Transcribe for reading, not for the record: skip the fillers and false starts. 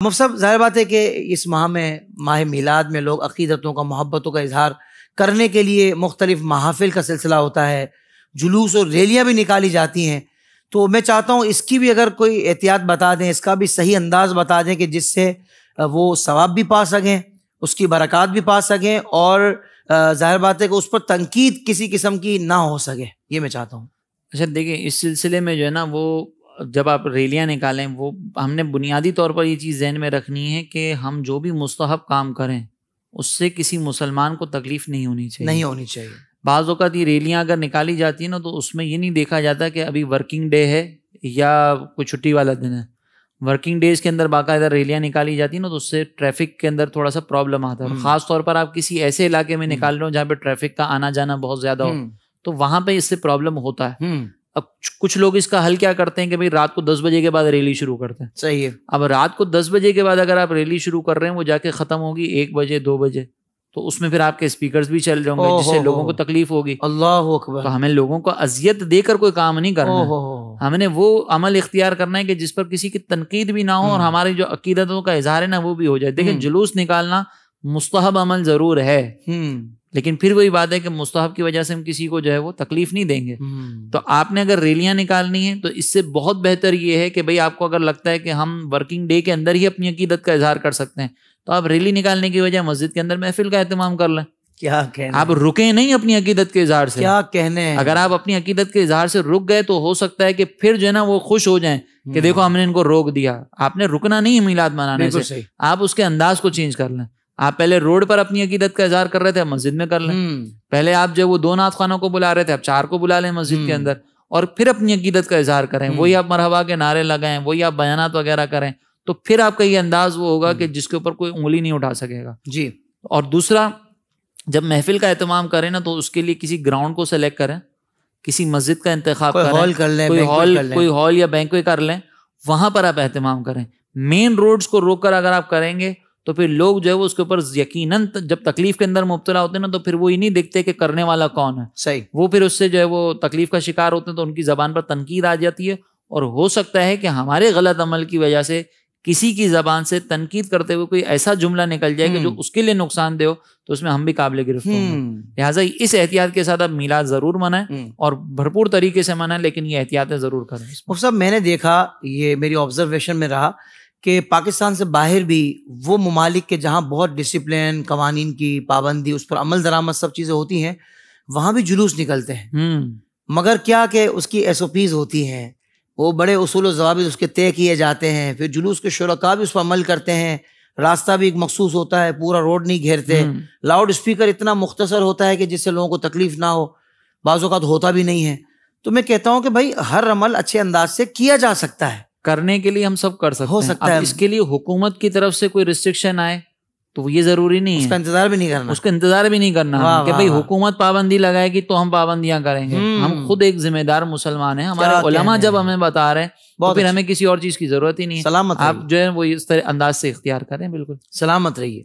मुफ्ती साहब, ज़ाहिर बात है कि इस माह में, माह मिलाद में, लोग अक़ीदतों का, मोहब्बतों का इजहार करने के लिए मुख्तलिफ महाफिल का सिलसिला होता है, जुलूस और रैलियाँ भी निकाली जाती हैं। तो मैं चाहता हूँ इसकी भी अगर कोई एहतियात बता दें, इसका भी सही अंदाज़ बता दें कि जिससे वो सवाब भी पा सकें, उसकी बरक़ात भी पा सकें और ज़ाहिर बात है कि उस पर तनकीद किसी किस्म की ना हो सके, ये मैं चाहता हूँ। अच्छा देखिए, इस सिलसिले में जो है ना, वो जब आप रैलियाँ निकालें, वो हमने बुनियादी तौर पर ये चीज़ ज़हन में रखनी है कि हम जो भी मुस्तहब काम करें उससे किसी मुसलमान को तकलीफ़ नहीं होनी चाहिए। नहीं होनी चाहिए। बाज़ औक़ात ये रैलियाँ अगर निकाली जाती हैं ना, तो उसमें ये नहीं देखा जाता कि अभी वर्किंग डे है या कोई छुट्टी वाला दिन है। वर्किंग डेज़ के अंदर बाकायदा रैलियाँ निकाली जाती हैं ना, तो उससे ट्रैफिक के अंदर थोड़ा सा प्रॉब्लम आता है। और ख़ास तौर पर आप किसी ऐसे इलाके में निकाल रहे हो जहाँ पे ट्रैफिक का आना जाना बहुत ज़्यादा हो, तो वहाँ पे इससे प्रॉब्लम होता है। अब कुछ लोग इसका हल क्या करते हैं कि भाई रात को 10 बजे के बाद रैली शुरू करते हैं। सही है। अब रात को 10 बजे के बाद अगर आप रैली शुरू कर रहे हैं, वो जाके ख़त्म होगी 1 बजे 2 बजे, तो उसमें फिर आपके स्पीकर्स भी चल रहे होंगे, जिससे लोगों को तकलीफ होगी। अल्लाहु अकबर। तो हमें लोगों को अजियत देकर कोई काम नहीं करना है। हमने वो अमल इख्तियार करना है कि जिस पर किसी की तनकीद भी ना हो और हमारी जो अकीदतों का इजहार है ना, वो भी हो जाए। देखिए, जुलूस निकालना मुस्तहब अमल ज़रूर है, लेकिन फिर वही बात है कि मुस्तहब की वजह से हम किसी को जो है वो तकलीफ नहीं देंगे। तो आपने अगर रैलियाँ निकालनी है तो इससे बहुत बेहतर ये है कि भाई आपको अगर लगता है कि हम वर्किंग डे के अंदर ही अपनी अकीदत का इजहार कर सकते हैं, तो आप रैली निकालने की वजह मस्जिद के अंदर महफिल का एहतमाम कर लें। क्या कहना, आप रुके नहीं अपनी अकीदत के इजहार से। क्या कहने हैं। अगर आप अपनी अकीदत के इजहार से रुक गए तो हो सकता है कि फिर जो है ना वो खुश हो जाएं कि देखो हमने इनको रोक दिया। आपने रुकना नहीं है मिलाद मनाने से, आप उसके अंदाज को चेंज कर लें। आप पहले रोड पर अपनी अकीदत का इजहार कर रहे थे, मस्जिद में कर लें। पहले आप जो वो 2 नात खानों को बुला रहे थे, अब 4 को बुला लें मस्जिद के अंदर, और फिर अपनी अकीदत का इजहार करें। वही आप मरहबा के नारे लगाएं, वही आप बयानात वगैरह करें, तो फिर आपका ये अंदाज वो होगा कि जिसके ऊपर कोई उंगली नहीं उठा सकेगा जी। और दूसरा, जब महफिल का एहतमाम करें ना, तो उसके लिए किसी ग्राउंड को सेलेक्ट करें, किसी मस्जिद का इंतखाब करें, कोई हॉल या बैंक्वेट कर लें, वहां पर आप एहतमाम करें। मेन रोड्स को रोक कर अगर आप करेंगे तो फिर लोग जो है वो उसके ऊपर यकीनन जब तकलीफ के अंदर मुब्तला होते हैं ना, तो फिर वो ये नहीं देखते कि करने वाला कौन है। सही। वो फिर उससे जो है वो तकलीफ का शिकार होते हैं, तो उनकी जबान पर तनकीद आ जाती है और हो सकता है कि हमारे गलत अमल की वजह से किसी की जबान से तनकीद करते हुए कोई ऐसा जुमला निकल जाए कि जो उसके लिए नुकसानदेह हो, तो उसमें हम भी काबिल गिरफ्त होंगे। लिहाजा इस एहतियात के साथ अब मिलाद जरूर मनाएं और भरपूर तरीके से मनाएं, लेकिन ये एहतियातें जरूर करें। मुफ्ती साहब, मैंने देखा, ये मेरी ऑब्जर्वेशन में रहा कि पाकिस्तान से बाहर भी वो ममालिक के जहाँ बहुत डिसिप्लिन, कवानीन की पाबंदी, उस पर अमल दरामद सब चीज़ें होती हैं, वहाँ भी जुलूस निकलते हैं। मगर क्या कि उसकी SOPs होती हैं, वो बड़े उसूल व ज़वाबित उसके तय किए जाते हैं। फिर जुलूस के शुरका भी उस पर अमल करते हैं, रास्ता भी एक मखसूस होता है, पूरा रोड नहीं घेरते, लाउड स्पीकर इतना मुख्तसर होता है कि जिससे लोगों को तकलीफ ना हो, बाज़ औक़ात होता भी नहीं है। तो मैं कहता हूँ कि भाई हर अमल अच्छे अंदाज से किया जा सकता है, करने के लिए हम सब कर सकते हो सकता है। इसके लिए हुकूमत की तरफ से कोई रिस्ट्रिक्शन आए तो ये जरूरी नहीं है, उसका इंतजार भी नहीं करना, कि भाई हुकूमत पाबंदी लगाएगी तो हम पाबंदियां करेंगे। हम खुद एक जिम्मेदार मुसलमान हैं, हमारे उलमा जब हमें बता रहे हैं तो फिर हमें किसी और चीज की जरूरत ही नहीं है। सलामत आप जो है वो इस तरह अंदाज से इख्तियार करें। बिल्कुल सलामत रहिए।